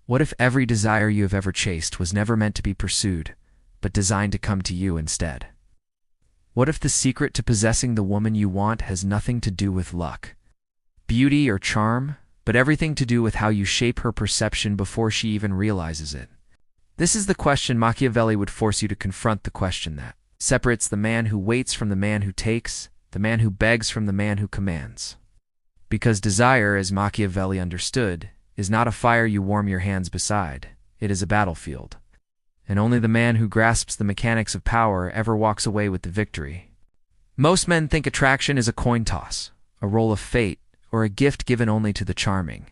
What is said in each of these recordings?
What if every desire you have ever chased was never meant to be pursued, but designed to come to you instead? What if the secret to possessing the woman you want has nothing to do with luck, beauty, or charm, but everything to do with how you shape her perception before she even realizes it? This is the question Machiavelli would force you to confront, the question that separates the man who waits from the man who takes, the man who begs from the man who commands. Because desire, as Machiavelli understood, is not a fire you warm your hands beside. It is a battlefield. And only the man who grasps the mechanics of power ever walks away with the victory. Most men think attraction is a coin toss, a roll of fate, or a gift given only to the charming.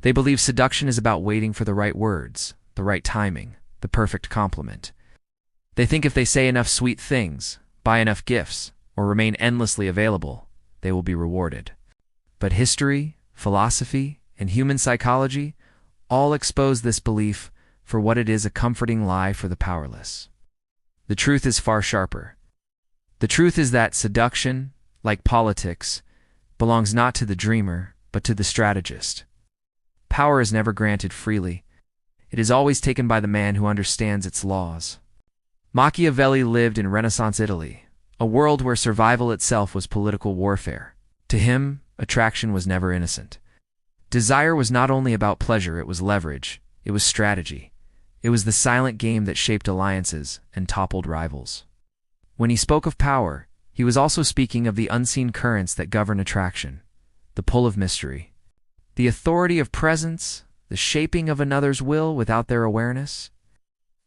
They believe seduction is about waiting for the right words, the right timing, the perfect compliment. They think if they say enough sweet things, buy enough gifts, or remain endlessly available, they will be rewarded. But history, philosophy, and human psychology all expose this belief for what it is: a comforting lie for the powerless. The truth is far sharper. The truth is that seduction, like politics, belongs not to the dreamer, but to the strategist. Power is never granted freely. It is always taken by the man who understands its laws. Machiavelli lived in Renaissance Italy, a world where survival itself was political warfare. To him, attraction was never innocent. Desire was not only about pleasure, it was leverage, it was strategy. It was the silent game that shaped alliances and toppled rivals. When he spoke of power, he was also speaking of the unseen currents that govern attraction, the pull of mystery, the authority of presence, the shaping of another's will without their awareness.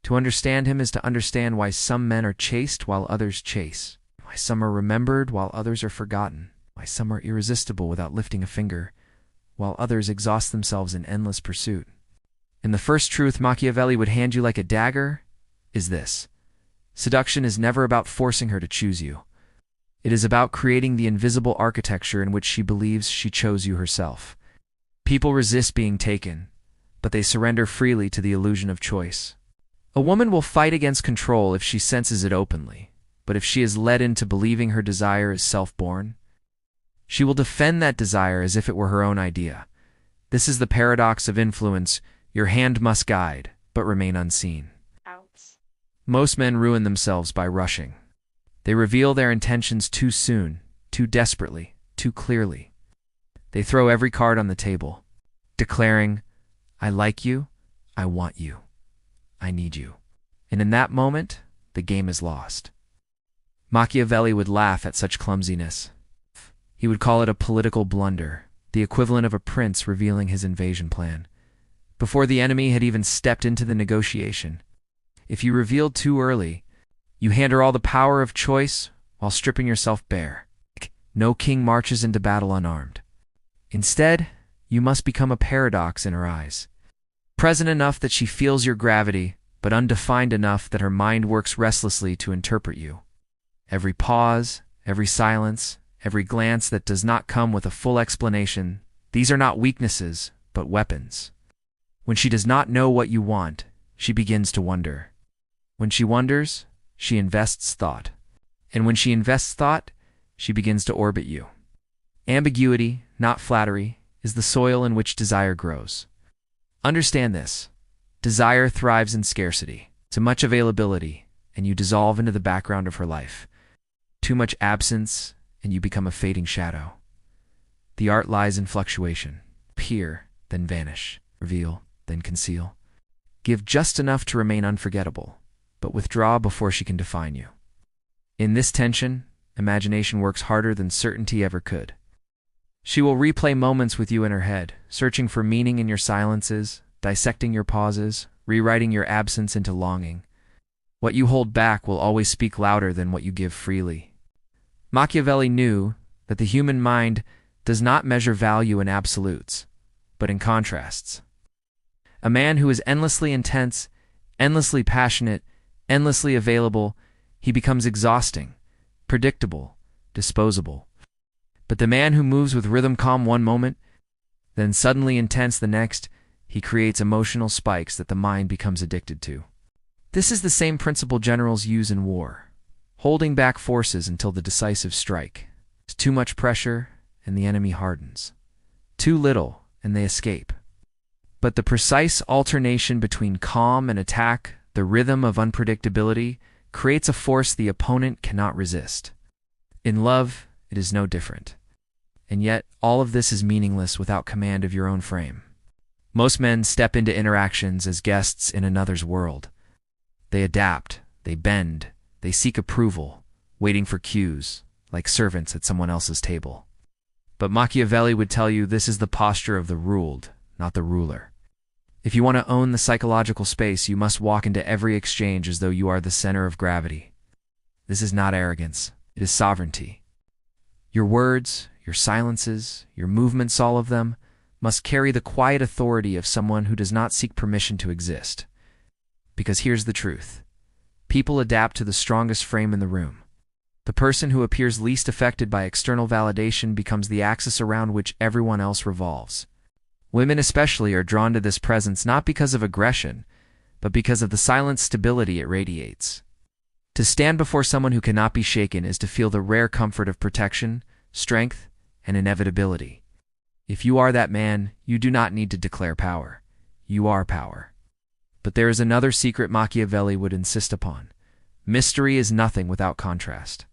To understand him is to understand why some men are chased while others chase, why some are remembered while others are forgotten, why some are irresistible without lifting a finger, while others exhaust themselves in endless pursuit. And the first truth Machiavelli would hand you like a dagger is this: seduction is never about forcing her to choose you. It is about creating the invisible architecture in which she believes she chose you herself. People resist being taken, but they surrender freely to the illusion of choice. A woman will fight against control if she senses it openly, but if she is led into believing her desire is self-born, she will defend that desire as if it were her own idea. This is the paradox of influence. Your hand must guide, but remain unseen. Ouch. Most men ruin themselves by rushing. They reveal their intentions too soon, too desperately, too clearly. They throw every card on the table, declaring, "I like you, I want you, I need you." And in that moment, the game is lost. Machiavelli would laugh at such clumsiness. He would call it a political blunder, the equivalent of a prince revealing his invasion plan, before the enemy had even stepped into the negotiation. If you revealed too early, you hand her all the power of choice while stripping yourself bare. No king marches into battle unarmed. Instead, you must become a paradox in her eyes, present enough that she feels your gravity, but undefined enough that her mind works restlessly to interpret you. Every pause, every silence, every glance that does not come with a full explanation, these are not weaknesses, but weapons. When she does not know what you want, she begins to wonder. When she wonders, she invests thought. And when she invests thought, she begins to orbit you. Ambiguity, not flattery, is the soil in which desire grows. Understand this. Desire thrives in scarcity. Too much availability, and you dissolve into the background of her life. Too much absence, and you become a fading shadow. The art lies in fluctuation. Appear, then vanish. Reveal, then conceal. Give just enough to remain unforgettable, but withdraw before she can define you. In this tension, imagination works harder than certainty ever could. She will replay moments with you in her head, searching for meaning in your silences, dissecting your pauses, rewriting your absence into longing. What you hold back will always speak louder than what you give freely. Machiavelli knew that the human mind does not measure value in absolutes, but in contrasts. A man who is endlessly intense, endlessly passionate, endlessly available, he becomes exhausting, predictable, disposable. But the man who moves with rhythm calm one moment, then suddenly intense the next, he creates emotional spikes that the mind becomes addicted to. This is the same principle generals use in war, holding back forces until the decisive strike. Too much pressure, and the enemy hardens. Too little, and they escape. But the precise alternation between calm and attack, the rhythm of unpredictability, creates a force the opponent cannot resist. In love, it is no different. And yet, all of this is meaningless without command of your own frame. Most men step into interactions as guests in another's world. They adapt, they bend, they seek approval, waiting for cues, like servants at someone else's table. But Machiavelli would tell you this is the posture of the ruled, not the ruler. If you want to own the psychological space, you must walk into every exchange as though you are the center of gravity. This is not arrogance, it is sovereignty. Your words, your silences, your movements, all of them, must carry the quiet authority of someone who does not seek permission to exist. Because here's the truth. People adapt to the strongest frame in the room. The person who appears least affected by external validation becomes the axis around which everyone else revolves. Women especially are drawn to this presence not because of aggression, but because of the silent stability it radiates. To stand before someone who cannot be shaken is to feel the rare comfort of protection, strength, and inevitability. If you are that man, you do not need to declare power. You are power. But there is another secret Machiavelli would insist upon. Mystery is nothing without contrast.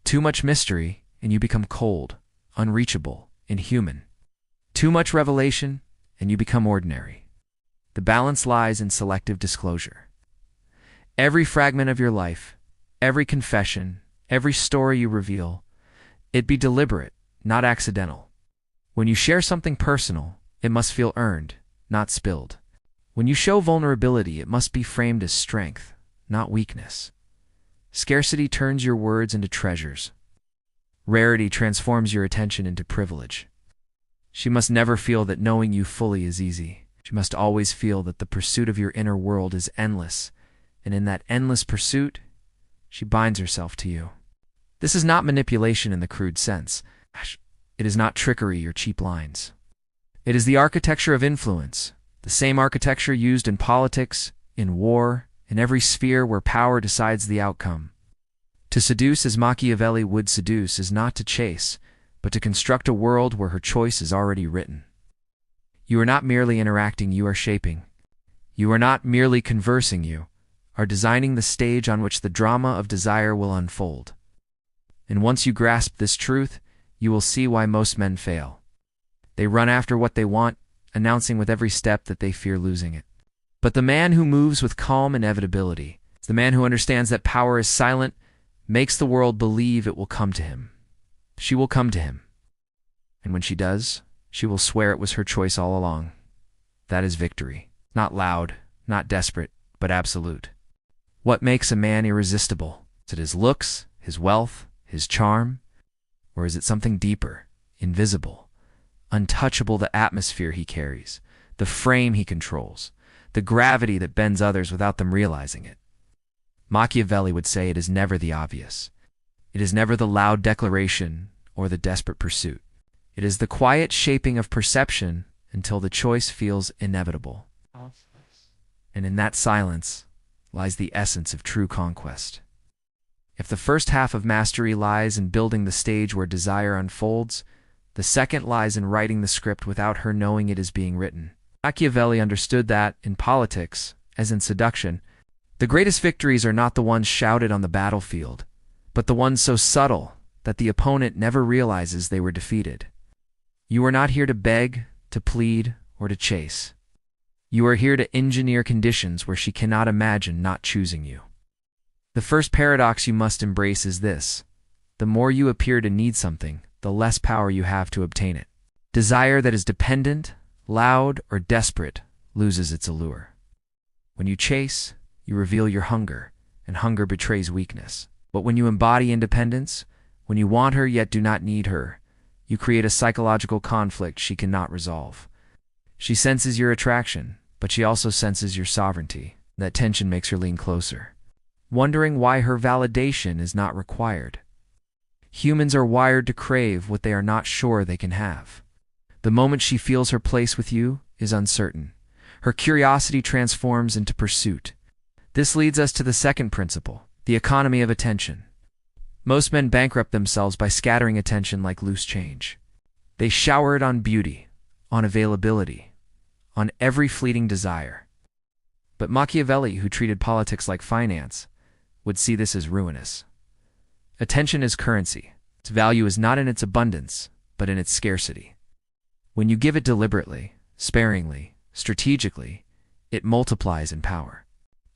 Too much mystery, and you become cold, unreachable, inhuman. Too much revelation, and you become ordinary. The balance lies in selective disclosure. Every fragment of your life, every confession, every story you reveal, it be deliberate, not accidental. When you share something personal, it must feel earned, not spilled. When you show vulnerability, it must be framed as strength, not weakness. Scarcity turns your words into treasures. Rarity transforms your attention into privilege. She must never feel that knowing you fully is easy. She must always feel that the pursuit of your inner world is endless, and in that endless pursuit, she binds herself to you. This is not manipulation in the crude sense. It is not trickery or cheap lines. It is the architecture of influence, the same architecture used in politics, in war, in every sphere where power decides the outcome. To seduce as Machiavelli would seduce is not to chase, but to construct a world where her choice is already written. You are not merely interacting, you are shaping. You are not merely conversing, you are designing the stage on which the drama of desire will unfold. And once you grasp this truth, you will see why most men fail. They run after what they want, announcing with every step that they fear losing it. But the man who moves with calm inevitability, the man who understands that power is silent, makes the world believe it will come to him. She will come to him. And when she does, she will swear it was her choice all along. That is victory. Not loud, not desperate, but absolute. What makes a man irresistible? Is it his looks, his wealth, his charm? Or is it something deeper, invisible, untouchable, the atmosphere he carries, the frame he controls, the gravity that bends others without them realizing it? Machiavelli would say it is never the obvious. It is never the loud declaration or the desperate pursuit. It is the quiet shaping of perception until the choice feels inevitable. And in that silence lies the essence of true conquest. If the first half of mastery lies in building the stage where desire unfolds, the second lies in writing the script without her knowing it is being written. Machiavelli understood that, in politics, as in seduction, the greatest victories are not the ones shouted on the battlefield, but the ones so subtle that the opponent never realizes they were defeated. You are not here to beg, to plead, or to chase. You are here to engineer conditions where she cannot imagine not choosing you. The first paradox you must embrace is this: the more you appear to need something, the less power you have to obtain it. Desire that is dependent, loud, or desperate loses its allure. When you chase, you reveal your hunger, and hunger betrays weakness. But when you embody independence, when you want her yet do not need her, you create a psychological conflict she cannot resolve. She senses your attraction, but she also senses your sovereignty. That tension makes her lean closer, wondering why her validation is not required. Humans are wired to crave what they are not sure they can have. The moment she feels her place with you is uncertain. Her curiosity transforms into pursuit. This leads us to the second principle, the economy of attention. Most men bankrupt themselves by scattering attention like loose change. They shower it on beauty, on availability, on every fleeting desire. But Machiavelli, who treated politics like finance, would see this as ruinous. Attention is currency. Its value is not in its abundance, but in its scarcity. When you give it deliberately, sparingly, strategically, it multiplies in power.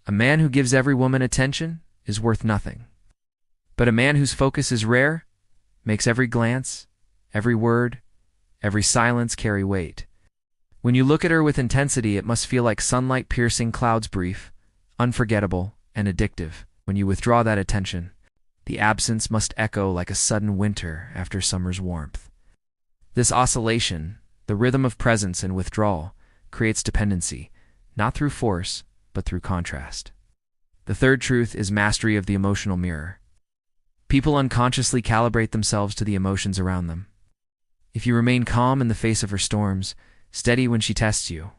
A man who gives every woman attention is worth nothing. But a man whose focus is rare makes every glance, every word, every silence carry weight. When you look at her with intensity, it must feel like sunlight piercing clouds, brief, unforgettable, and addictive. When you withdraw that attention, the absence must echo like a sudden winter after summer's warmth. This oscillation, the rhythm of presence and withdrawal, creates dependency, not through force, but through contrast. The third truth is mastery of the emotional mirror. People unconsciously calibrate themselves to the emotions around them. If you remain calm in the face of her storms, steady when she tests you,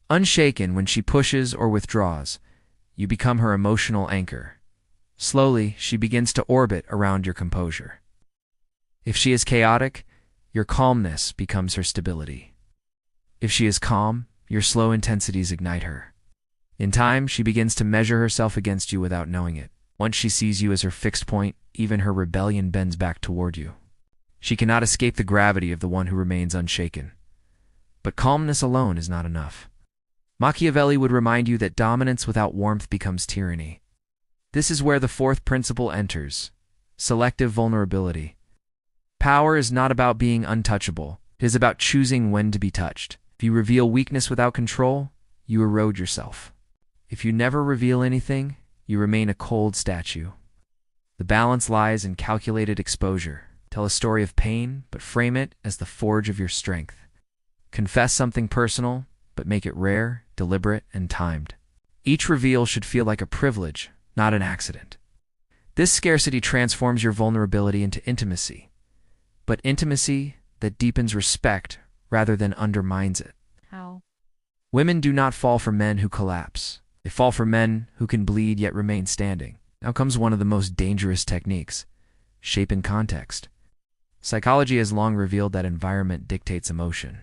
unshaken when she pushes or withdraws, you become her emotional anchor. Slowly, she begins to orbit around your composure. If she is chaotic, your calmness becomes her stability. If she is calm, your slow intensities ignite her. In time, she begins to measure herself against you without knowing it. Once she sees you as her fixed point, even her rebellion bends back toward you. She cannot escape the gravity of the one who remains unshaken. But calmness alone is not enough. Machiavelli would remind you that dominance without warmth becomes tyranny. This is where the fourth principle enters: selective vulnerability. Power is not about being untouchable. It is about choosing when to be touched. If you reveal weakness without control, you erode yourself. If you never reveal anything, you remain a cold statue. The balance lies in calculated exposure. Tell a story of pain, but frame it as the forge of your strength. Confess something personal, but make it rare, deliberate, and timed. Each reveal should feel like a privilege, not an accident. This scarcity transforms your vulnerability into intimacy, but intimacy that deepens respect rather than undermines it. How? Women do not fall for men who collapse. They fall for men who can bleed yet remain standing. Now comes one of the most dangerous techniques: shape and context. Psychology has long revealed that environment dictates emotion.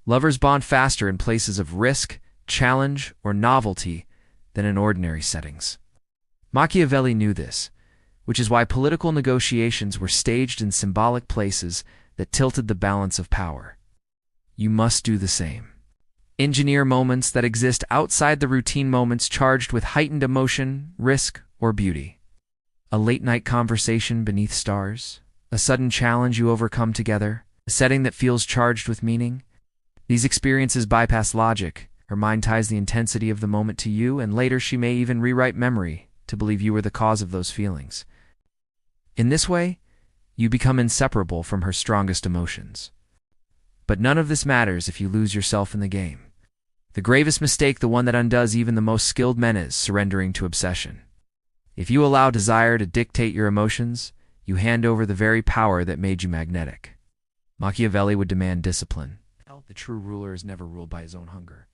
Lovers bond faster in places of risk, challenge, or novelty than in ordinary settings. Machiavelli knew this, which is why political negotiations were staged in symbolic places that tilted the balance of power. You must do the same. Engineer moments that exist outside the routine moments charged with heightened emotion, risk, or beauty. A late-night conversation beneath stars, a sudden challenge you overcome together, a setting that feels charged with meaning. These experiences bypass logic. Her mind ties the intensity of the moment to you, and later she may even rewrite memory to believe you were the cause of those feelings. In this way, you become inseparable from her strongest emotions. But none of this matters if you lose yourself in the game. The gravest mistake, the one that undoes even the most skilled men, is surrendering to obsession. If you allow desire to dictate your emotions, you hand over the very power that made you magnetic. Machiavelli would demand discipline. The true ruler is never ruled by his own hunger.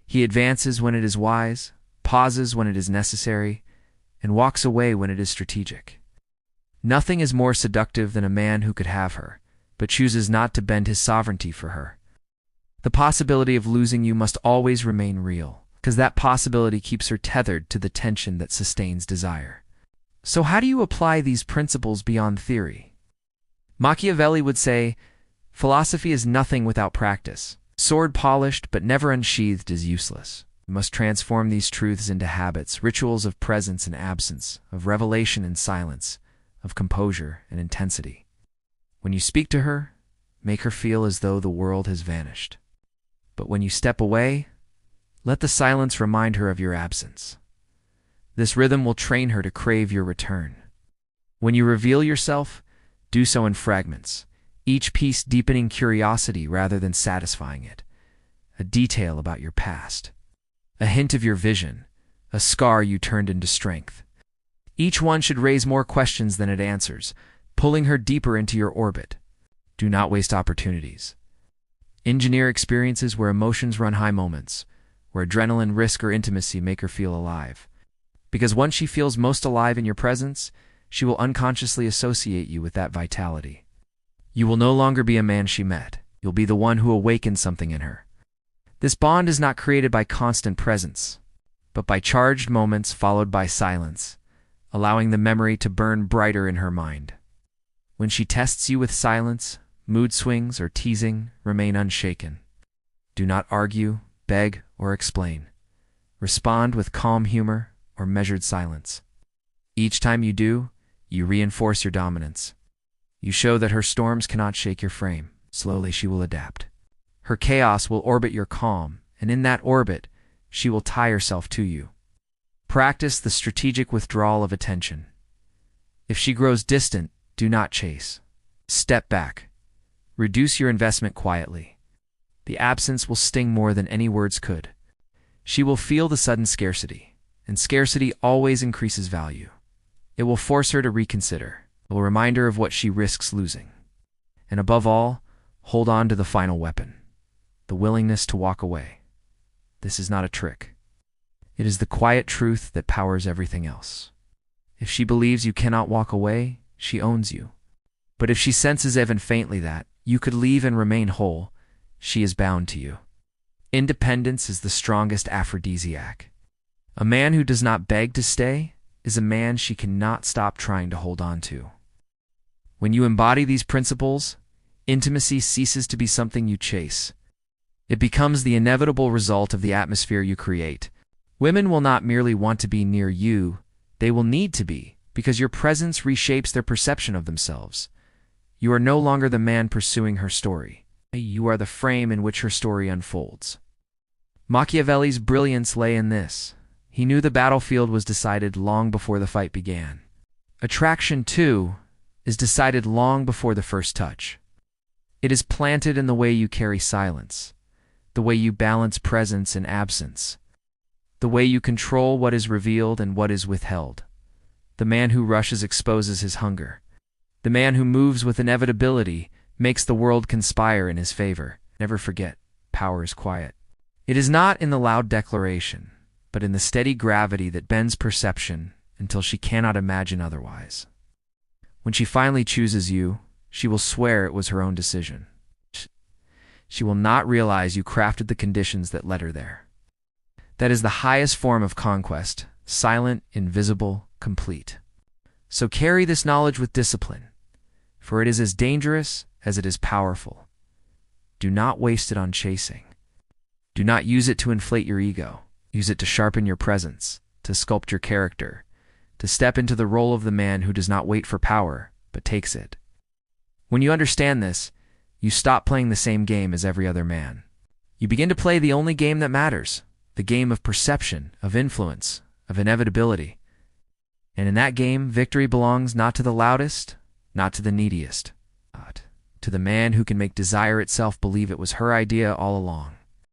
He advances when it is wise, pauses when it is necessary, and walks away when it is strategic. Nothing is more seductive than a man who could have her, but chooses not to bend his sovereignty for her. The possibility of losing you must always remain real, because that possibility keeps her tethered to the tension that sustains desire. So how do you apply these principles beyond theory? Machiavelli would say, philosophy is nothing without practice. Sword polished but never unsheathed is useless. You must transform these truths into habits, rituals of presence and absence, of revelation and silence, of composure and intensity. When you speak to her, make her feel as though the world has vanished. But when you step away, let the silence remind her of your absence. This rhythm will train her to crave your return. When you reveal yourself, do so in fragments, each piece deepening curiosity rather than satisfying it. A detail about your past, a hint of your vision, a scar you turned into strength. Each one should raise more questions than it answers, pulling her deeper into your orbit. Do not waste opportunities. Engineer experiences where emotions run high, moments where adrenaline, risk, or intimacy make her feel alive. Because once she feels most alive in your presence, she will unconsciously associate you with that vitality. You will no longer be a man she met. You'll be the one who awakened something in her. This bond is not created by constant presence, but by charged moments followed by silence, allowing the memory to burn brighter in her mind. When she tests you with silence, mood swings, or teasing, remain unshaken. Do not argue, beg, or explain. Respond with calm humor or measured silence. Each time you do, you reinforce your dominance. You show that her storms cannot shake your frame. Slowly she will adapt. Her chaos will orbit your calm, and in that orbit, she will tie herself to you. Practice the strategic withdrawal of attention. If she grows distant, do not chase. Step back. Reduce your investment quietly. The absence will sting more than any words could. She will feel the sudden scarcity, and scarcity always increases value. It will force her to reconsider. It will remind her of what she risks losing. And above all, hold on to the final weapon, the willingness to walk away. This is not a trick. It is the quiet truth that powers everything else. If she believes you cannot walk away, she owns you. But if she senses even faintly that you could leave and remain whole, she is bound to you. Independence is the strongest aphrodisiac. A man who does not beg to stay is a man she cannot stop trying to hold on to. When you embody these principles, intimacy ceases to be something you chase. It becomes the inevitable result of the atmosphere you create. Women will not merely want to be near you, they will need to be, because your presence reshapes their perception of themselves. You are no longer the man pursuing her story. You are the frame in which her story unfolds. Machiavelli's brilliance lay in this. He knew the battlefield was decided long before the fight began. Attraction, too, is decided long before the first touch. It is planted in the way you carry silence, the way you balance presence and absence, the way you control what is revealed and what is withheld. The man who rushes exposes his hunger. The man who moves with inevitability makes the world conspire in his favor. Never forget, power is quiet. It is not in the loud declaration, but in the steady gravity that bends perception until she cannot imagine otherwise. When she finally chooses you, she will swear it was her own decision. She will not realize you crafted the conditions that led her there. That is the highest form of conquest, silent, invisible, complete. So carry this knowledge with discipline, for it is as dangerous as it is powerful. Do not waste it on chasing. Do not use it to inflate your ego. Use it to sharpen your presence, to sculpt your character, to step into the role of the man who does not wait for power, but takes it. When you understand this, you stop playing the same game as every other man. You begin to play the only game that matters, the game of perception, of influence, of inevitability. And in that game, victory belongs not to the loudest, not to the neediest, but to the man who can make desire itself believe it was her idea all along.